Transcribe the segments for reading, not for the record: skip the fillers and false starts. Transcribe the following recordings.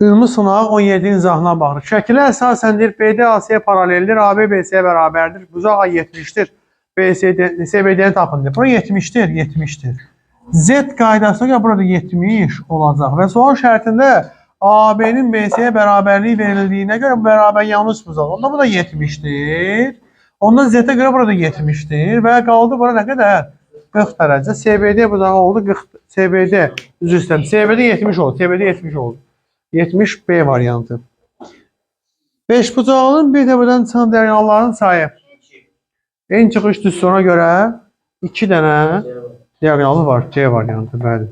Ümumi sınaq 17-ci izahına baxırıq. Şəkilə əsasendir. BD AC-yə paraleldir. AB BC-yə bərabərdir. Buzaq A 70-dir. CBD-ni tapındır. Bura 70-dir. 70-dir. Z qaydasına görə burada 70 olacaq. Və sual şərtində AB-nin BC-yə bərabərliyi verildiyinə görə bu bərabər yanlış buzaq. Onda bu da 70-dir. Onda Z-ə görə burada 70-dir. Və qaldı bura nə qədər? 40 dərəcə. CBD buzağı oldu 40. CBD üzr istəyirəm. CBD 70 oldu. CBD 70 oldu. 70 B variantı. 5 bucağının bir dəvədən çıxan diagonalların sayı. En çıxış düsturuna görə 2 dənə diagonalı var. C variantı. Bəli.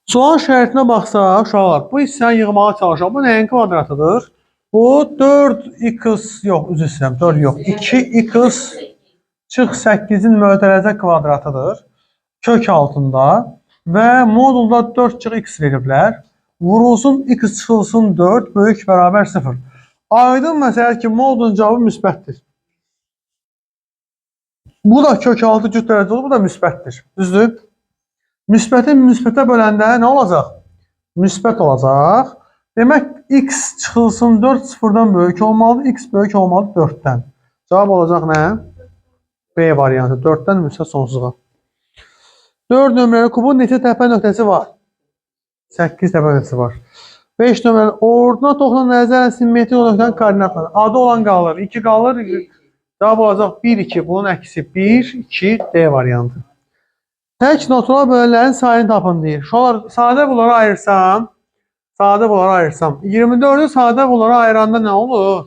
Sual şərtinə baxsaq, uşaqlar, bu hissəni yığmağa çalışaq. Bu nəyin kvadratıdır? Bu 4x yox, üzr istəyirəm, 4 yox. 2x çıx 8-in mötərəzə kvadratıdır. Kök altında və modulda 4 çıx x veriblər. Vurulsun x çıxılsın 4 böyük bərabər 0. Aydın məsələdir ki, modulun cavabı müsbətdir. Bu da kök altı cüt dərəcə olur, bu da müsbətdir. Düzdür? Müsbəti müsbətə böləndə nə olacaq? Müsbət olacaq. Demək, x çıxılsın 4 sıfırdan böyük olmalıdır, x böyük olmalıdır 4-dən. Cavab olacaq nə? B variantı. 4-dən müsbət sonsuza. 4 nömrəli kubun neçə təpə nöqtəsi var? 8 təpə nöqtəsi var. 5 nömrəli orduna toxunan nəzərən simmetri nöqtənin koordinatları. Adı olan qalır, 2 qalır. Cavab olacaq 1, 2. Bunun əksi 1, 2, D variantı. Tək natural bölənlərin sayını tapın deyir. Şolar, sadə bunları ayırsam, 24'ü sadə bunlara ayıranda nə olur?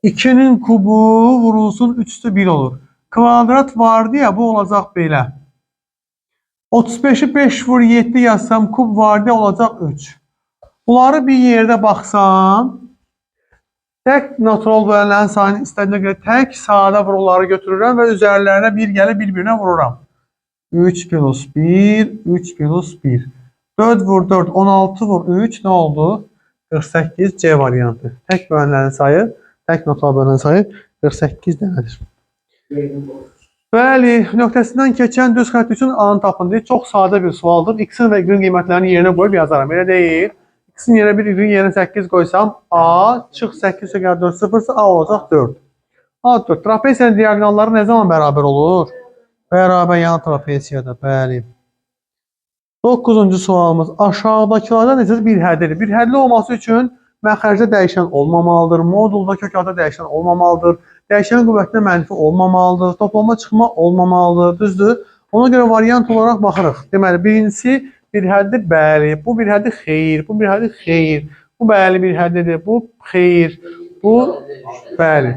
2'nin kubu vurulsun 3'tü 1 olur. Kvadrat vardı ya, bu olacaq belə. 35'i 5 vur 7 yazsam kub vardı olacaq 3. Bunları bir yerde baxsam, tək natural bölənlərin sayını istədiyinə görə tək sadə vurulları götürürəm və üzərlərinə bir gəlib bir-birinə vururam. 3 plus 1, 3 plus 1. 4 vur 4, 16 vur 3 nə oldu? 48 C variantı. Tək bölənlərin sayı, tək natural bölənlərin sayı 48 dənədir. Bəli, nöqtəsindən keçən düz xətt üçün A-nı tapın deyir. Çox sadə bir sualdır. X-in və Y-in qiymətlərini yerinə qoyub yazarım. Elə deyil. X-in yerinə 1, Y-in yerinə 8 qoysam, A çıx 8 sögər 4 sıfırsa A olacaq 4. A 4. Trapesiyanın diagonalları nə zaman bərabər olur? Bərabər yan trapesiyada. Bəli. 9-cu sualımız. Aşağıdakılardan necə bir həddir? Bir hədli olması üçün məxərcdə dəyişən olmamalıdır. Modulda kök altında dəyişən olmamalıdır. Dəyişən qüvvətdə mənfi olmamalıdır. Toplama çıxma olmamalıdır. Düzdür? Ona görə variant olaraq baxırıq. Deməli, birincisi bir həddir. Bəli. Bu bir həddir. Xeyr. Bu bir həddir. Xeyr. Bu bəli bir həddidir. Bu xeyr. Bu bəli.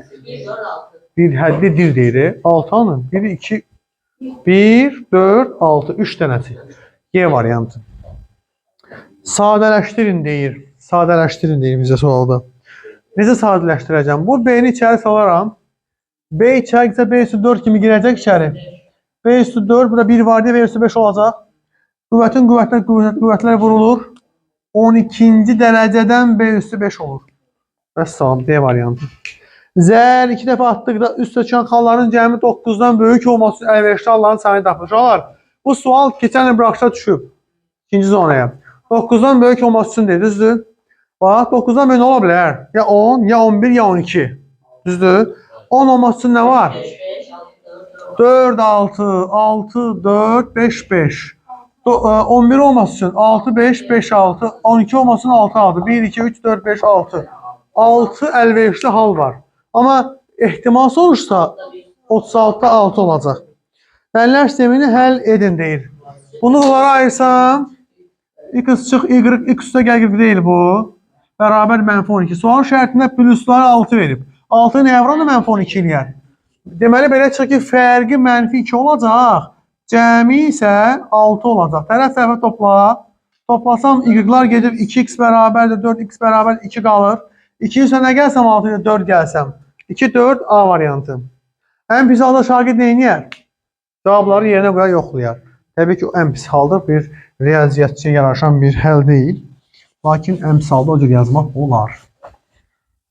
Bir həddidir deyir. 6 hanı? 1, 2, 1, 4, 6. 3 dənəsi. Y variantı. Sadələşdirin deyir. Sadələşdirin deyir bizə sualda. Necə sadələşdirəcəm? Bu B-ni içəri salaram. B içəri gitsə B üstü 4 kimi girəcək içəri. B üstü 4, burada 1 var deyə B üstü 5 olacaq. Qüvvətlər vurulur. 12-ci dərəcədən B üstü 5 olur. Vəssalam, D variantı. Zər 2 dəfə atdıqda üstə çıxan xalların cəmi 9-dan böyük olması üçün əlverişli halların sayını tapmışlar. Bu sual keçən il buraxışa düşüb. İkinci zonaya. 9-dan böyük olması üçün deyil, düzdür? Bax, 9-dan böyük ola bilər. Ya 10, ya 11, ya 12. Düzdür? 10 olması üçün nə var? 4, 6, 6, 4, 5, 5. 11 olması üçün 6, 5, 5, 6. 12 olması üçün 6, 6. 1, 2, 3, 4, 5, 6. 6 əlverişli hal var. Amma ehtimal soruşsa 36'da 6 olacaq. Bəllər sistemini həll edin deyir. Bunu bunlara ayırsam x çıx, y, x üstə gəlir deyil bu. Bərabər mənfi 12. Sual şərtində plusları 6 verib. 6 nəyə vuran da mənfi 12 eləyər. Deməli, belə çıxır ki, fərqi mənfi 2 olacaq. Cəmi isə 6 olacaq. Tərəf tərəfə topla. Toplasam, y-lar gedib 2x bərabərdir, 4x bərabər 2 qalır. 2 üstə nə gəlsəm 6 ilə 4 gəlsəm. 2, 4, A variantı. Ən pis halda şagird neyniyər? Cavabları yerinə qoya yoxlayar. Təbii ki, o ən pis halda bir riyaziyyatçıya yaraşan bir həll deyil. Lakin ən pis halda o cür yazmaq olar.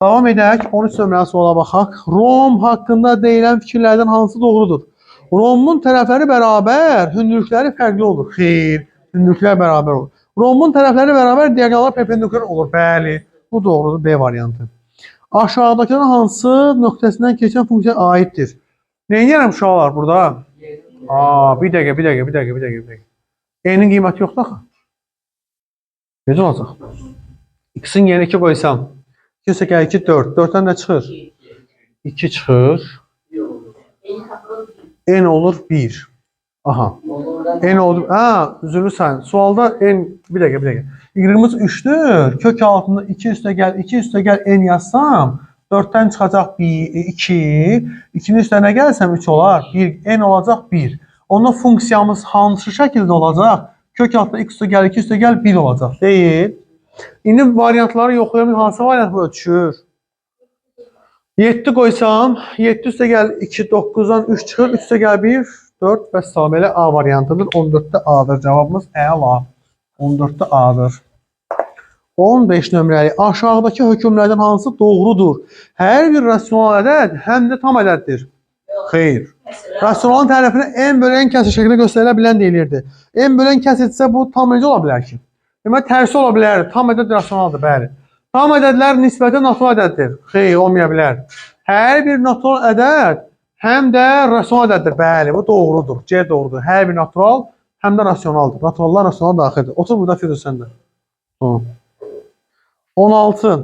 Davam edək. 13 nömrəli suala baxaq. Rom haqqında deyilən fikirlərdən hansı doğrudur? Romun tərəfləri bərabər, hündürlükləri fərqli olur. Xeyr, hündürlüklər bərabər olur. Rombun tərəfləri bərabər, diaqonallar perpendikulyar olur. Bəli, bu doğrudur, B variantı. Aşağıdakıların hansı nöqtəsindən keçən funksiyaya aiddir? Neyniyərəm uşaqlar burada? Bir dəqiqə. N'in qiyməti yoxdur axı. Necə olacaq? X-in yerinə 2 qoysam. 2 + 2 4. 4-dən nə çıxır? 2 çıxır. N olur 1. Aha. N oldu. Üzrlü sayın. Sualda N bir dəqiqə. Y-imiz 3'dür. Kök altında 2 üstə gəl N yazsam 4'dən çıxacaq 2. 2'nin üstəne gəlsəm 3 olar. 1 N olacaq 1. Onda funksiyamız hansı şəkildə olacaq? Kök altında x üstə gəl 1 olacaq. Deyil. İndi variantları yoxlayalım. Hansı variant bu düşür? 7 qoysam 7 üstə gəl 2 9'dan 3 çıxır. 3 üstə gəl 1 4 və salam elə A variantıdır. 14'də A'dır. Cavabımız əla. 14'də A'dır. 15 nömrəli. Aşağıdakı hökmlərdən hansı doğrudur? Hər bir rasional ədəd həm də tam ədəddir. Xeyr. Rasionalın tərəfini n bölü n kəsr şəklində göstərilə bilən deyilirdi. N bölü n kəsrdirsə bu tam necə ola bilər ki? Demək tərsi ola bilər. Tam ədəd rasionaldır, bəli. Tam ədədlər nisbətən natural ədəddir. Xeyr, olmaya bilər. Hər bir natural ədəd həm də rasional ədəddir. Bəli, bu doğrudur. C doğrudur. Hər bir natural həm də rasionaldır. Naturallar rasional daxildir. Otur burada Firuz səndə. 16.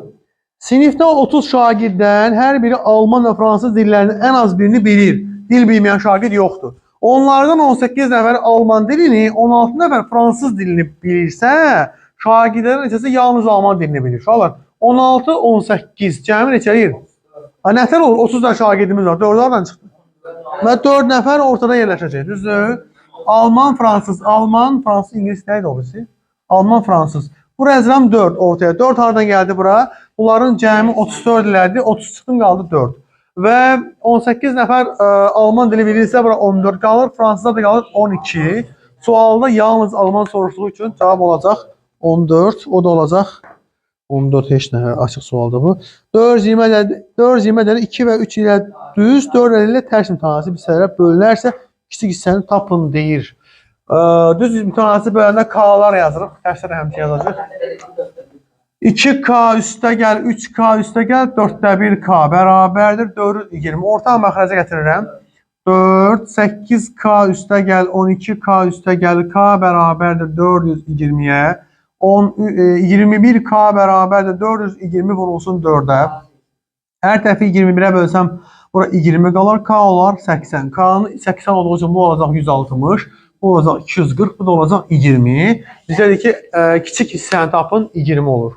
Sinifdə 30 şagirddən hər biri Alman və fransız dillərinin ən az birini bilir. Dil bilməyən şagird yoxdur. Onlardan 18 nəfər Alman dilini, 16 nəfər fransız dilini bilirsə, şagirdlərin neçəsi yalnız Alman dilini bilir. Uşaqlar, 16, 18 cəmi neçəliyir? Nətər olur? 30 da şagirdimiz var. 4 oradan çıxdı. Və 4 nəfər ortada yerləşəcək. Düzdür? Alman, fransız, İngilis nəydi o birisi? Alman, fransız. Bu rəzram 4 ortaya. 4 haradan gəldi bura? Bunların cəmi 34 ilərdi. 30 çıxdım qaldı 4. Və 18 nəfər Alman dili bilirsə bura 14 qalır. Fransızda da qalır 12. Sualda yalnız Alman soruşduğu üçün cavab olacaq 14. O da olacaq 14 heç nə açıq sualda bu. 4 20 2 və 3 ilə düz 4 ilə tərs mütənasib hissələrə bölünərsə kiçik hissəni tapın deyir. Düz mütənasib böləndə K'lar yazırıq. Tərslərə həmçə yazacaq. 2K üstə gəl, 3K üstə gəl, 4'də 1K bərabərdir 420. Orta məxrəcə gətirirəm. 4, 8K üstə gəl, 12K üstə gəl, K bərabərdir 420'yə. 21K bərabərdir 420 vurulsun 4'ə. Hər tərəfi 21'ə bölsəm, bura 20 qalır, K olar 80. K'nın 80 olduğu üçün bu olacaq 160. Bu olacaq 240, bu da olacaq 20. Bizə ki, kiçik hissəni tapın, 20 olur.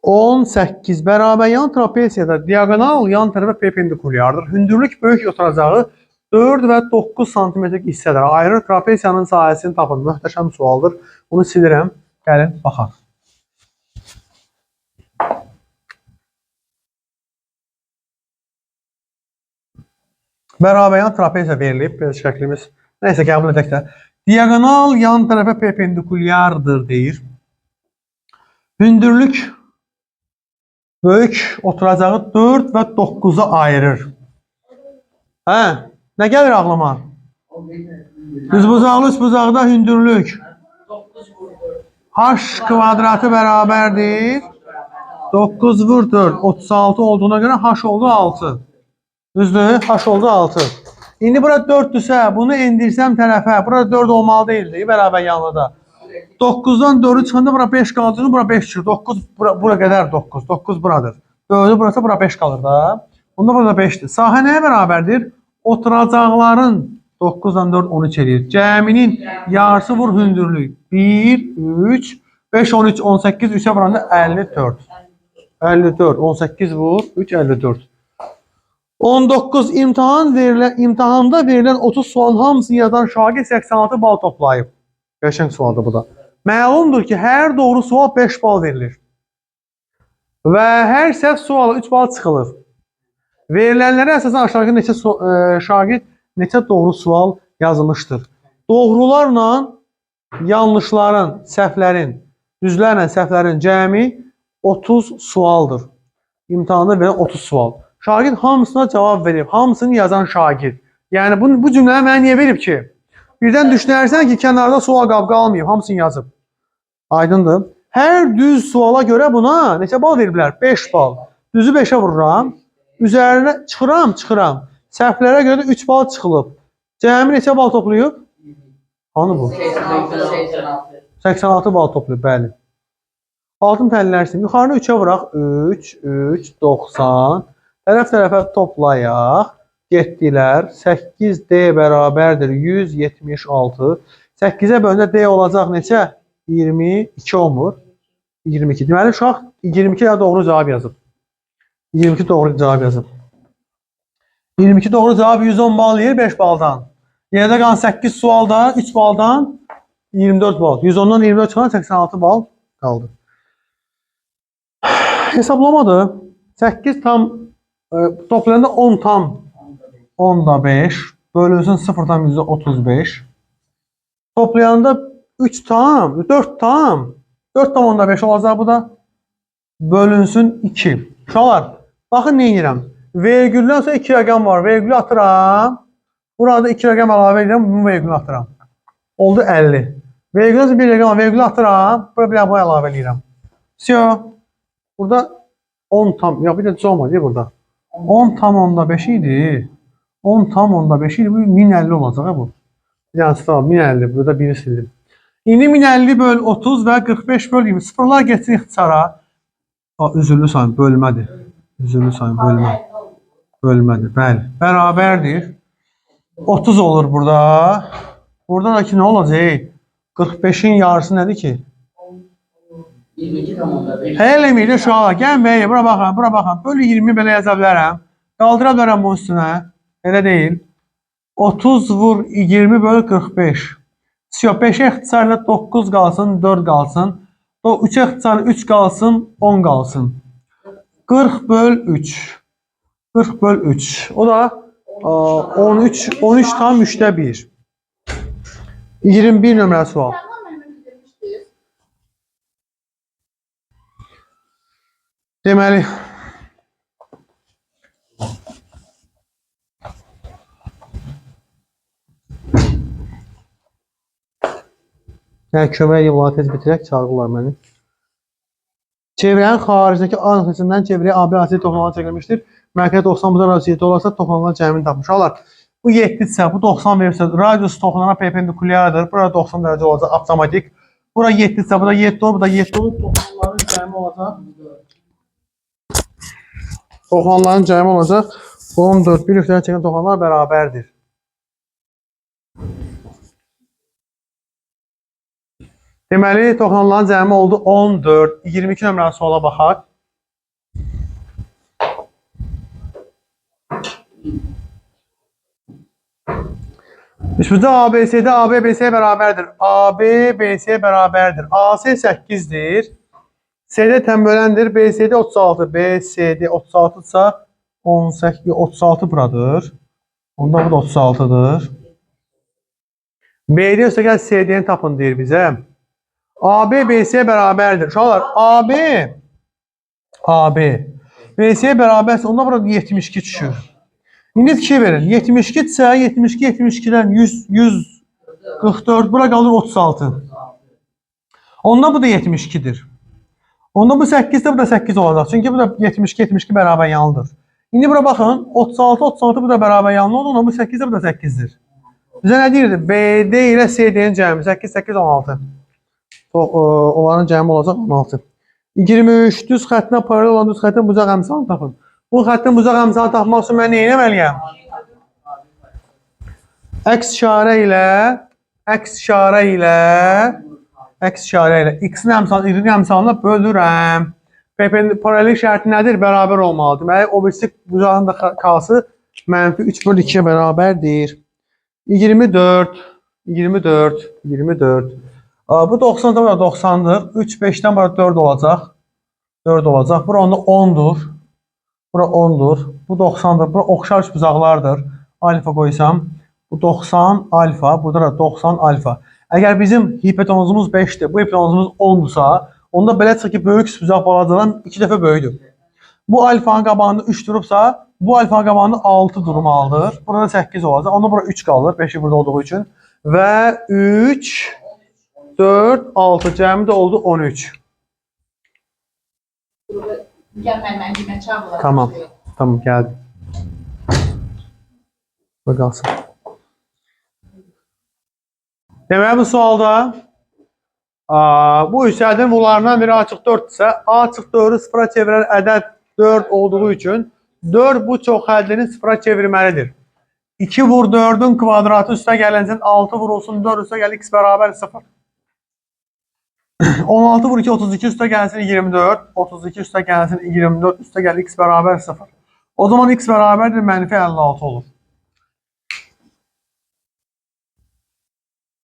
18 bərabər yan trapesiyada diagonal yan tərəfə perpendikulyardır. Hündürlük böyük oturacağı 4 və 9 cm hissələr ayırır. Trapesiyanın sahəsini tapın. Möhtəşəm sualdır. Bunu silirəm. Gəlin, baxaq. Bərabər yan trapesiya verilib. Belə şəklimiz. Nəysə, qəbul edək də. Diagonal yan tərəfə perpendikulyardır deyir. Hündürlük böyük oturacağı 4 və 9'a ayırır. Nə gəlir ağlıma? Düzbucaqlı üçbucaqda hündürlük h kvadratı bərabərdir 9 vur 4 36 olduğuna görə h oldu 6. Düzdür? H oldu 6. İndi bura 4'dürsə bunu endirsəm tərəfə. Burada 4 olmalı deyildi bərabər yanlıda. 9'dan 4'ü çıxanda bura 5 qalır. Bura 5 çıxır. 9 bura qədər 9. 9 buradır. 4'ü burası bura 5 qalır da. Bunda burada 5'dir. Sahə nəyə bərabərdir? Oturacaqların 9'dan 4 13 edir. Cəminin yarısı vur hündürlük. 1, 3, 5, 13, 18, 3'ə vuranda 54. 54, 18 vur, 3, 54. 19 imtahanda verilən 30 sualın hamısını yazan şagird 86 bal toplayıb. Qəşəng sualdır bu da. Məlumdur ki, hər doğru sual 5 bal verilir. Və hər səhv suala 3 bal çıxılır. Verilənlərə əsasən aşağıdakı şagird neçə doğru sual yazılmışdır. Doğrularla yanlışların, səhvlərin, düzlərlə səhvlərin cəmi 30 sualdır. İmtahanda verilən 30 sual. Şagird hamısına cavab verib, hamısını yazan şagird. Yəni bu cümləni mənə niyə verib ki? Birdən düşünərsən ki, kənarda sual qab qalmayıb, hamısını yazıb. Aydındır. Hər düz suala görə buna neçə bal veriblər? 5 bal. Düzü 5-ə vururam. Üzərinə çıxıram. Səhvlərə görə də 3 bal çıxılıb. Cəmi neçə bal toplayıb? Hanı bu? 86 bal toplayıb, bəli. Altın təllərsin. Yuxarını 3-ə vuraq. 3, 90. Tərəf-tərəfə toplayaq. Getdilər. 8D bərabərdir 176. 8-ə bölündə D olacaq neçə? 22 olmur. 22. Deməli, uşaq 22 də doğru cavab yazıb. 22 doğru cavab yazıb. 22 doğru cavab 110 bal yer 5 baldan. Yerdə qalan 8 sualda 3 baldan 24 bal. 110-dan 24 çıxan 86 bal qaldı. Hesablamadı. 8 tam toplayanda 10 tam 10'da 5 bölünsün 0'dan %35. Toplayanda 3 tam 4 tam 4 tam 10'da 5 olacaq bu da. Bölünsün 2. Uşaqlar, baxın nə edirəm. Vergüldən sonra 2 rəqəm var. Vergülü atıram. Burada 2 rəqəm əlavə edirəm. Bunu vergülü atıram. Oldu 50. Vergüldən sonra 1 rəqəm var. Vergülü atıram. Burada bir əlavə əlavə edirəm. Sio. Burada 10 tam. Ya bir də düz olmadı burada. 10 tam 10'da 5 idi. 10 tam 10'da 5 idi. Bu 1050 olacaq bu. Yani 1050. Burada biri sildim. İndi 1050 böl 30 və 45 böl 20. Sıfırlar geçsin ixtisara. Üzürlü sayın bölmədir. Üzürlü sayın bölmədir. Bəli. Bərabərdir. 30 olur burada. Burada da ki nə olacaq? 45'in yarısı nədir ki? 22 tam 15. Hələ miydi uşaqlar? Gəlməyin. Bura baxın. Bölü 20 belə yaza bilərəm. Qaldıra bilərəm bunun üstünə. Elə deyil. 30 vur 20 bölü 45. 5'e ixtisarla 9 qalsın, 4 qalsın. 3'e ixtisarla 3 qalsın, 10 qalsın. 40 böl 3. 40 böl 3. O da 13 tam 3'te 1. 21 nömrə sual. Deməli, kömək yılları tez bitirək, çağırırlar məni. Çevrənin xaricdəki A nöqtəsindən çevrəyə AB asid toxunmalar çəkilmişdir. Mərkəzi 90 bu da radius olarsa toxunmalar cəmini tapmışlar. Bu 7-dirsə, bu 90 verirsə, radius toxunana perpendikulярdır. Burada 90 dərəcə olacaq avtomatik. Bura 7-dirsə, bu da 7 olur, bu da 7 olur. Toxunmaların cəmi olacaq. Toxunanların cəmi olacaq 14. Bir nöqtədən çəkilən toxunanlar bərabərdir. Deməli, toxunanların cəmi oldu 14. 22 nömrəli suala baxaq. Üçüncü ABC'de AB BC'ye bərabərdir. AB BC'ye bərabərdir. AC 8'dir. CD temböləndir. BCD 36. BCD 36 ise 18, 36 buradır. Onda bu da 36'dır. BD ise gəl CD'ni tapın deyir bizə. AB BC'ye bərabərdir. Uşaqlar AB BC'ye bərabərsə onda burada 72 düşür. İndi fikir verin. 72 ise 72'den 144 bura qalır 36. Onda bu da 72'dir. Onda bu 8 de bu da 8 olacaq. Çünki bu da 72 bərabər yanlıdır. İndi bura baxın 36 bu da bərabər yanlı oldu. Onda bu 8 de bu da 8'dir. Bizə nə deyirdi? BD ilə CD'nin cəmi 8, 16. Onların cəmi olacaq 16. 23 düz xəttinə paralel olan düz xəttin bucaq əmsalını tapın. Bu xəttin bucaq əmsalını tapmaq üçün mən nə etməliyəm? Əks işarə ilə x-in əmsalını, y-in əmsalına bölürəm. Paralel şərti nədir? Bərabər olmalıdır. Deməli, o birisi bucağın da kalsı mənfi 3 bölü 2'ye bərabərdir. 24. Bu 90'dan burada 90'dır. 3, 5'ten burada 4 olacaq. 4 olacaq. Bura onda 10'dur. Bura 10'dur. Bu 90'dır. Bura oxşar üç bucaqlardır. Alfa qoysam. Bu 90 alfa. Burada da 90 alfa. Əgər bizim hipotenuzumuz 5'dir. Bu hipotenuzumuz 10'dursa. Onda belə çıxır ki, böyük üç bucaq balacadan 2 dəfə böyüdür. Bu alfanın qabağında 3 durubsa. Bu alfanın qabağında 6 durmalıdır. Burada 8 olacaq. Onda bura 3 qalır. 5'i burada olduğu üçün. Və 3 4, 6 cəmi də oldu 13. Gəl mən qiymət çağırlar. Tamam. Tamam geldi. Bakalsın. Deməli bu sualda bu hissənin bunlardan biri açıq 4 ise açıq 4'ü sıfıra çevirən ədəd 4 olduğu üçün 4 bu çox həddini sıfıra çevirməlidir. 2 vur 4'ün kvadratı üstə gəlincən 6 vurulsun 4 üstə gəl x bərabər 0. 16 vur 2 32 üstə gəlsin 24. 32 üstə gəlsin 24 üstə gəl x bərabər 0. O zaman x bərabərdir -56 olur.